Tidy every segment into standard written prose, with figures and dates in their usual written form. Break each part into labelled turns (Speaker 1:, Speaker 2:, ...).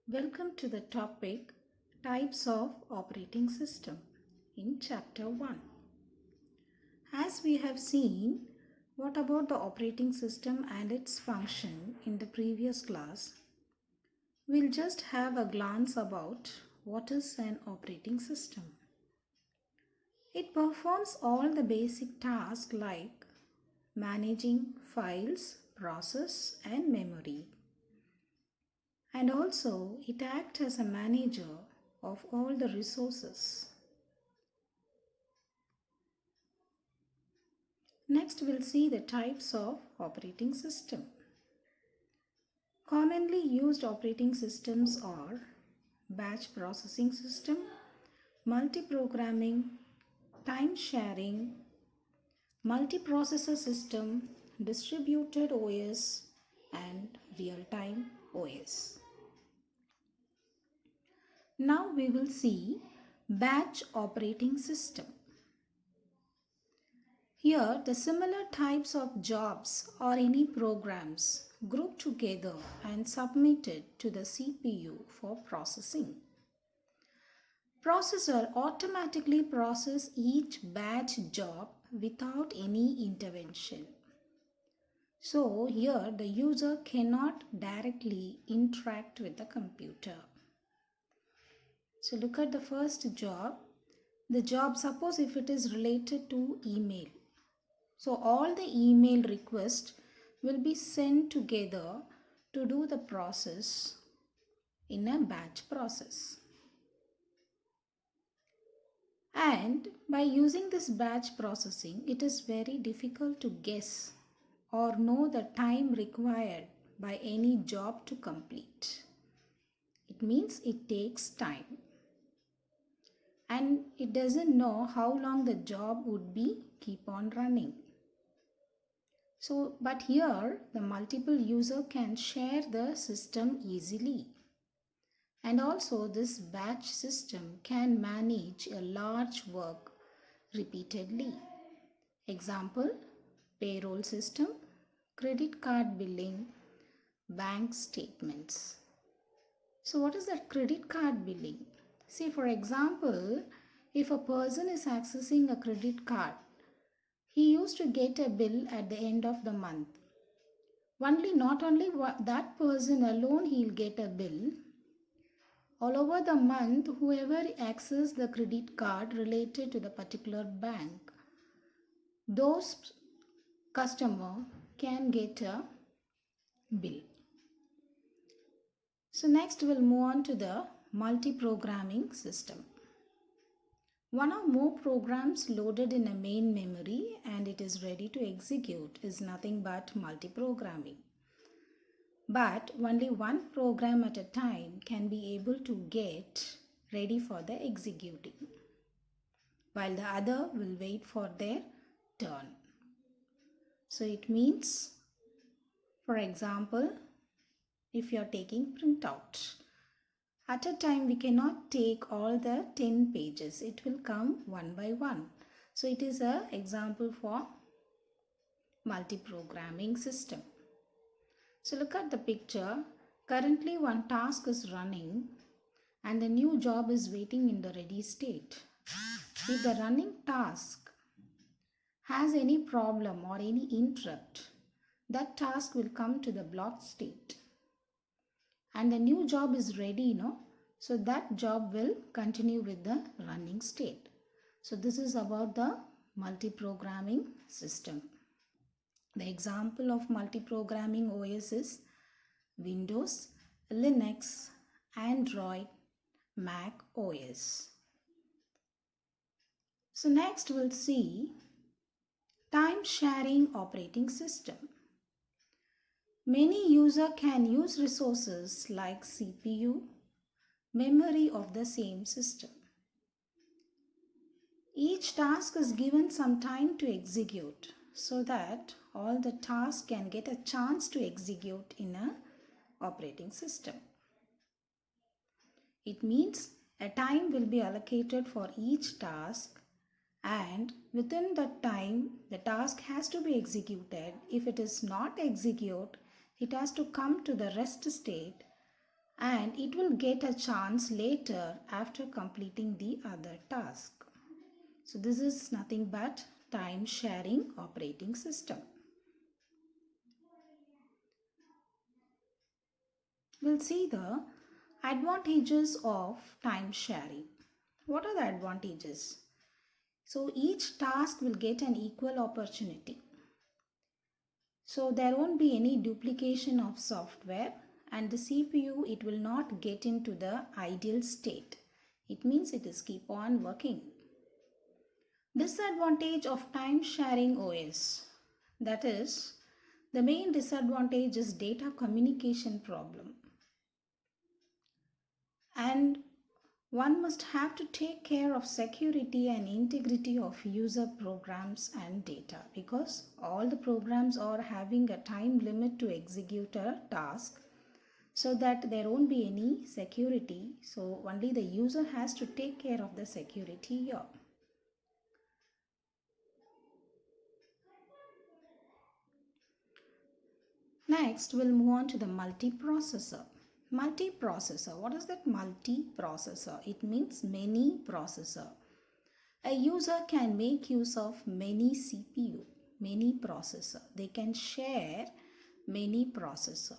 Speaker 1: Welcome to the topic Types of Operating System in Chapter 1. As we have seen, what about the operating system and its function in the previous class, we'll just have a glance about what is an operating system. It performs all the basic tasks like managing files, process, and memory. And also, it acts as a manager of all the resources. Next, we'll see the types of operating system. Commonly used operating systems are batch processing system, multiprogramming, time-sharing, multiprocessor system, distributed OS, and real-time OS. Now we will see batch operating system. Here, the similar types of jobs or any programs grouped together and submitted to the CPU for processing. Processor automatically processes each batch job without any intervention. So here the user cannot directly interact with the computer. So look at the first job. The job, suppose if it is related to email. So all the email requests will be sent together to do the process in a batch process. And by using this batch processing, it is very difficult to guess or know the time required by any job to complete. It means it takes time. And it doesn't know how long the job would be keep on running. So, but here the multiple user can share the system easily. And also this batch system can manage a large work repeatedly. Example, payroll system, credit card billing, bank statements. So what is that credit card billing? See, for example, if a person is accessing a credit card, he used to get a bill at the end of the month. Not only that person alone he'll get a bill. All over the month, whoever accesses the credit card related to the particular bank, those customer can get a bill. So next we'll move on to the multiprogramming system. One or more programs loaded in a main memory and it is ready to execute is nothing but multiprogramming. But only one program at a time can be able to get ready for the executing, while the other will wait for their turn. So it means, for example, if you are taking printout, at a time we cannot take all the 10 pages. It will come one by one. So it is an example for multiprogramming system. So look at the picture. Currently one task is running and the new job is waiting in the ready state. If the running task has any problem or any interrupt, that task will come to the blocked state. And the new job is ready, so that job will continue with the running state. So this is about the multiprogramming system. The example of multiprogramming OS is Windows, Linux, Android, Mac OS. So next we'll see time-sharing operating system. Many users can use resources like CPU, memory of the same system. Each task is given some time to execute so that all the tasks can get a chance to execute in an operating system. It means a time will be allocated for each task and within that time the task has to be executed. If it is not executed, it has to come to the rest state and it will get a chance later after completing the other task. So this is nothing but time sharing operating system. We'll see the advantages of time sharing. What are the advantages? So each task will get an equal opportunity. So there won't be any duplication of software, and the CPU, it will not get into the ideal state. It means it is keep on working. Disadvantage of time sharing OS. That is, the main disadvantage is data communication problem. And one must have to take care of security and integrity of user programs and data, because all the programs are having a time limit to execute a task, so that there won't be any security. So only the user has to take care of the security here. Next, we'll move on to the multiprocessor. Multiprocessor, what is that multiprocessor? It means many processor. A user can make use of many CPU, many processor. They can share many processor.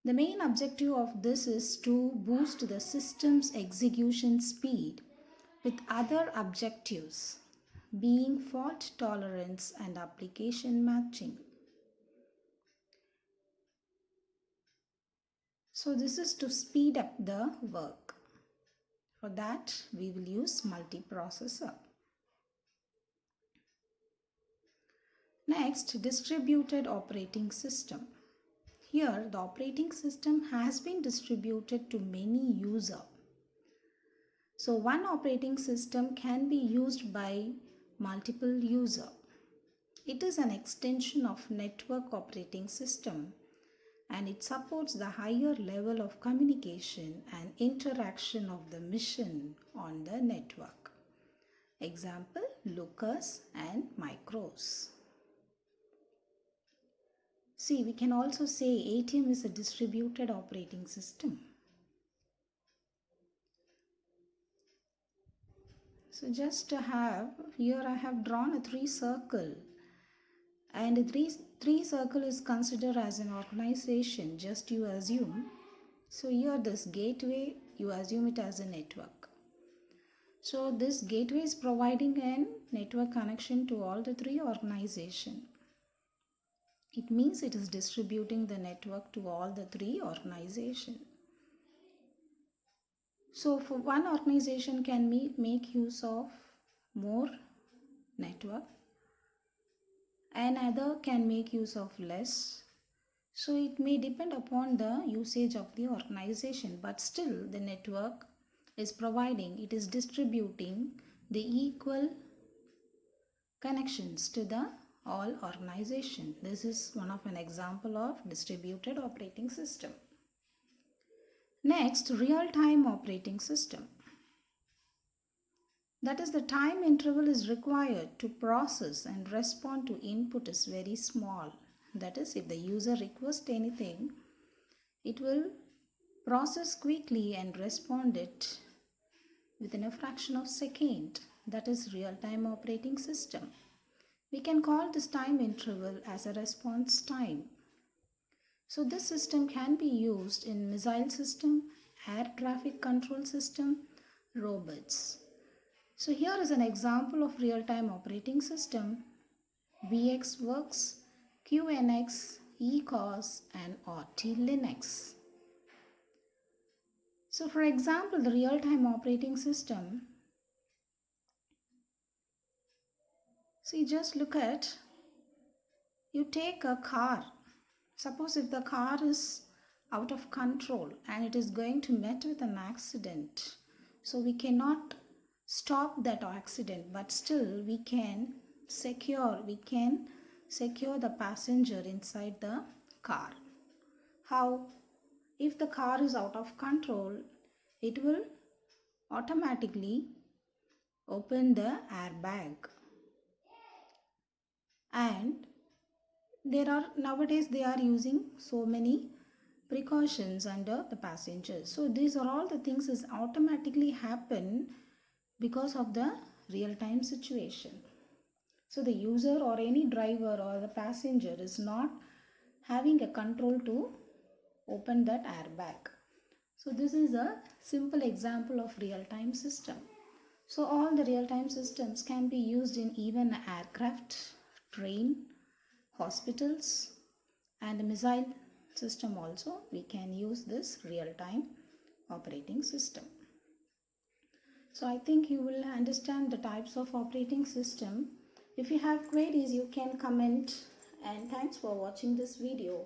Speaker 1: The main objective of this is to boost the system's execution speed with other objectives, being fault tolerance and application matching. So this is to speed up the work. For that, we will use multiprocessor. Next, distributed operating system. Here, the operating system has been distributed to many users. So one operating system can be used by multiple users. It is an extension of network operating system, and it supports the higher level of communication and interaction of the machine on the network. Example, Lucas and Micros. See, we can also say ATM is a distributed operating system. So just to have, here I have drawn a three circle, and three circle is considered as an organization, just you assume. So here this gateway, you assume it as a network. So this gateway is providing a network connection to all the three organizations. It means it is distributing the network to all the three organizations. So for one organization can make use of more network, another can make use of less. So it may depend upon the usage of the organization, but still the network is providing, it is distributing the equal connections to the all organization. This is one of an example of distributed operating system. Next, real-time operating system. That is, the time interval is required to process and respond to input is very small. That is, if the user requests anything, it will process quickly and respond it within a fraction of a second. That is real-time operating system. We can call this time interval as a response time. So this system can be used in missile system, air traffic control system, robots. So here is an example of real-time operating system: VxWorks, QNX, ECOS and RT Linux. So for example, the real-time operating system, see, just look at, you take a car. Suppose if the car is out of control and it is going to meet with an accident, so we cannot stop that accident, but still we can secure the passenger inside the car. How? If the car is out of control, it will automatically open the airbag, and nowadays they are using so many precautions under the passengers. So these are all the things is automatically happen because of the real-time situation. So the user or any driver or the passenger is not having a control to open that airbag. So this is a simple example of real-time system. So all the real-time systems can be used in even aircraft, train, hospitals, and missile system also. We can use this real-time operating system. So I think you will understand the types of operating system. If you have queries, you can comment, and thanks for watching this video.